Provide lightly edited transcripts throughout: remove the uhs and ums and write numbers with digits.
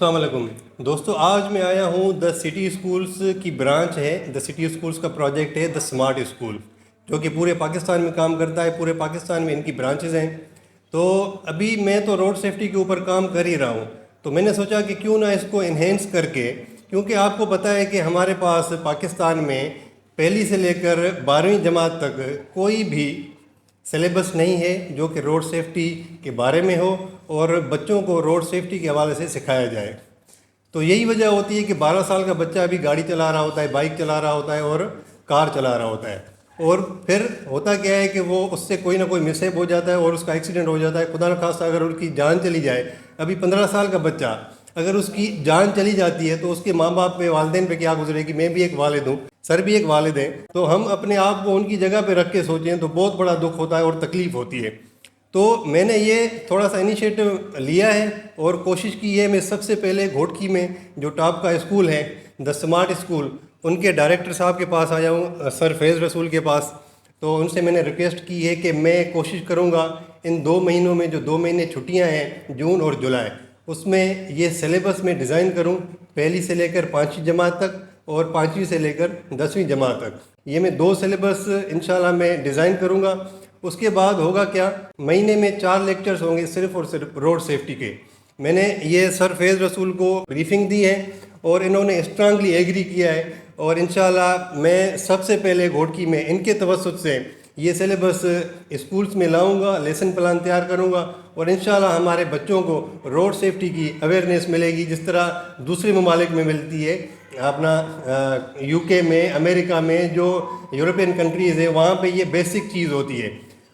السلام علیکم دوستو، آج میں آیا ہوں دا سٹی اسکولز کی برانچ ہے. دا سٹی اسکولز کا پروجیکٹ ہے دا سمارٹ اسکول، جو کہ پورے پاکستان میں کام کرتا ہے. پورے پاکستان میں ان کی برانچز ہیں. تو ابھی میں تو روڈ سیفٹی کے اوپر کام کر ہی رہا ہوں، تو میں نے سوچا کہ کیوں نہ اس کو انہینس کر کے، کیونکہ آپ کو پتہ ہے کہ ہمارے پاس پاکستان میں پہلی سے لے کر 12ویں جماعت تک کوئی بھی سلیبس نہیں ہے جو کہ روڈ سیفٹی کے بارے میں ہو اور بچوں کو روڈ سیفٹی کے حوالے سے سکھایا جائے. تو یہی وجہ ہوتی ہے کہ 12 سال کا بچہ ابھی گاڑی چلا رہا ہوتا ہے، بائک چلا رہا ہوتا ہے اور کار چلا رہا ہوتا ہے، اور پھر ہوتا کیا ہے کہ وہ اس سے کوئی نہ کوئی مسہیپ ہو جاتا ہے اور اس کا ایکسیڈنٹ ہو جاتا ہے. خدا نخواستہ اگر ان کی جان چلی جائے، ابھی 15 سال کا بچہ اگر اس کی جان چلی جاتی ہے تو اس کے ماں باپ پہ، والدین پہ کیا گزرے گی. میں بھی ایک والد ہوں، سر بھی ایک والد ہیں، تو ہم اپنے آپ کو ان کی جگہ پہ رکھ کے سوچیں تو بہت بڑا دکھ ہوتا ہے اور تکلیف ہوتی ہے. تو میں نے یہ تھوڑا سا انیشیٹو لیا ہے اور کوشش کی ہے. میں سب سے پہلے گھوٹکی میں جو ٹاپ کا اسکول ہے دا سمارٹ اسکول، ان کے ڈائریکٹر صاحب کے پاس آیا ہوں، سر فیض رسول کے پاس. تو ان سے میں نے ریکویسٹ کی ہے کہ میں کوشش کروں گا ان 2 مہینوں میں، جو 2 مہینے چھٹیاں ہیں جون اور جولائی، اس میں یہ سلیبس میں ڈیزائن کروں، پہلی سے لے کر 5ویں جماعت تک اور 5ویں سے لے کر 10ویں جماعت تک. یہ میں 2 سلیبس انشاءاللہ میں ڈیزائن کروں گا. اس کے بعد ہوگا کیا، مہینے میں 4 لیکچرز ہوں گے صرف اور صرف روڈ سیفٹی کے. میں نے یہ سر فیض رسول کو بریفنگ دی ہے اور انہوں نے اسٹرانگلی ایگری کیا ہے، اور انشاءاللہ میں سب سے پہلے گھوٹکی میں ان کے توسط سے یہ سلیبس اسکولز میں لاؤں گا، لیسن پلان تیار کروں گا، اور انشاءاللہ ہمارے بچوں کو روڈ سیفٹی کی اویئرنیس ملے گی جس طرح دوسرے ممالک میں ملتی ہے. اپنا یو کے میں، امریکہ میں، جو یورپین کنٹریز ہے، وہاں پہ یہ بیسک چیز ہوتی ہے.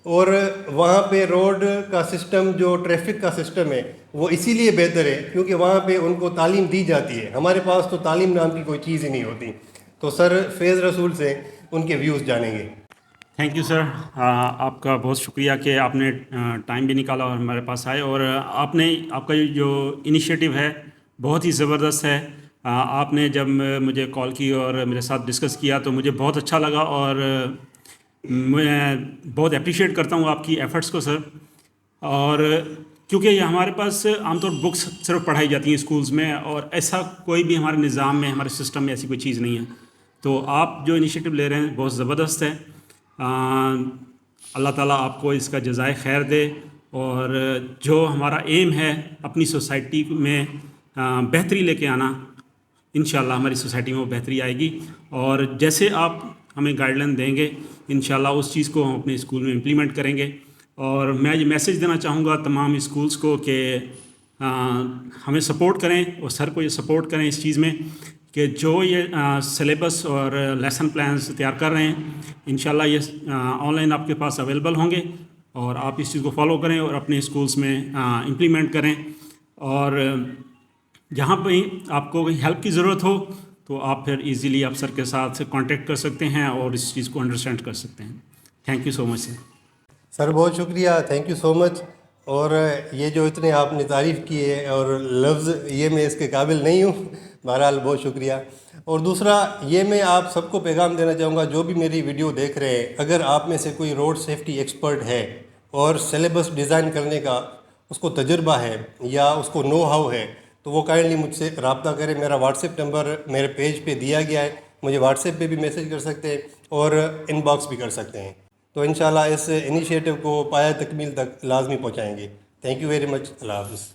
اور وہاں پہ روڈ کا سسٹم، جو ٹریفک کا سسٹم ہے، وہ اسی لیے بہتر ہے کیونکہ وہاں پہ ان کو تعلیم دی جاتی ہے. ہمارے پاس تو تعلیم نام کی کوئی چیز ہی نہیں ہوتی. تو سر فیض رسول سے ان کے ویوز جانیں گے. تھینک یو سر، آپ کا بہت شکریہ کہ آپ نے ٹائم بھی نکالا اور ہمارے پاس آئے، اور آپ کا جو انیشیٹو ہے بہت ہی زبردست ہے. آپ نے جب مجھے کال کی اور میرے ساتھ ڈسکس کیا تو مجھے بہت اچھا لگا، اور میں بہت اپریشیٹ کرتا ہوں آپ کی ایفرٹس کو سر. اور کیونکہ یہ ہمارے پاس عام طور بکس صرف پڑھائی جاتی ہیں اسکولز میں، اور ایسا کوئی بھی ہمارے نظام میں، ہمارے سسٹم میں ایسی کوئی چیز نہیں ہے. تو آپ جو انیشیٹو لے رہے ہیں بہت زبردست ہے. اللہ تعالیٰ آپ کو اس کا جزائے خیر دے، اور جو ہمارا ایم ہے اپنی سوسائٹی میں بہتری لے کے آنا، انشاءاللہ ہماری سوسائٹی میں وہ بہتری آئے گی. اور جیسے آپ ہمیں گائیڈ لائن دیں گے انشاءاللہ اس چیز کو ہم اپنے اسکول میں امپلیمنٹ کریں گے. اور میں یہ میسیج دینا چاہوں گا تمام اسکولز کو کہ ہمیں سپورٹ کریں، اور سر کو یہ سپورٹ کریں اس چیز میں کہ جو یہ سلیبس اور لیسن پلانز تیار کر رہے ہیں انشاءاللہ یہ آن لائن آپ کے پاس اویلیبل ہوں گے، اور آپ اس چیز کو فالو کریں اور اپنے اسکولز میں امپلیمنٹ کریں. اور جہاں پہ آپ کو ہیلپ کی ضرورت ہو تو آپ پھر ایزیلی آپ سر کے ساتھ کانٹیکٹ کر سکتے ہیں اور اس چیز کو انڈرسٹینڈ کر سکتے ہیں. تھینک یو سو مچ سر. سر بہت شکریہ، تھینک یو سو مچ. اور یہ جو اتنے آپ نے تعریف کی ہے اور لفظ، یہ میں اس کے قابل نہیں ہوں. بہرحال بہت شکریہ. اور دوسرا یہ میں آپ سب کو پیغام دینا چاہوں گا، جو بھی میری ویڈیو دیکھ رہے ہیں، اگر آپ میں سے کوئی روڈ سیفٹی ایکسپرٹ ہے اور سلیبس ڈیزائن کرنے کا اس کو تجربہ ہے یا اس کو نو ہاؤ ہے، تو وہ کائنڈلی مجھ سے رابطہ کرے. میرا واٹس ایپ نمبر میرے پیج پہ دیا گیا ہے، مجھے واٹس ایپ پہ بھی میسیج کر سکتے ہیں اور ان باکس بھی کر سکتے ہیں. تو انشاءاللہ اس انیشیٹو کو پایہ تکمیل تک لازمی پہنچائیں گے. Thank you very much. اللہ حافظ.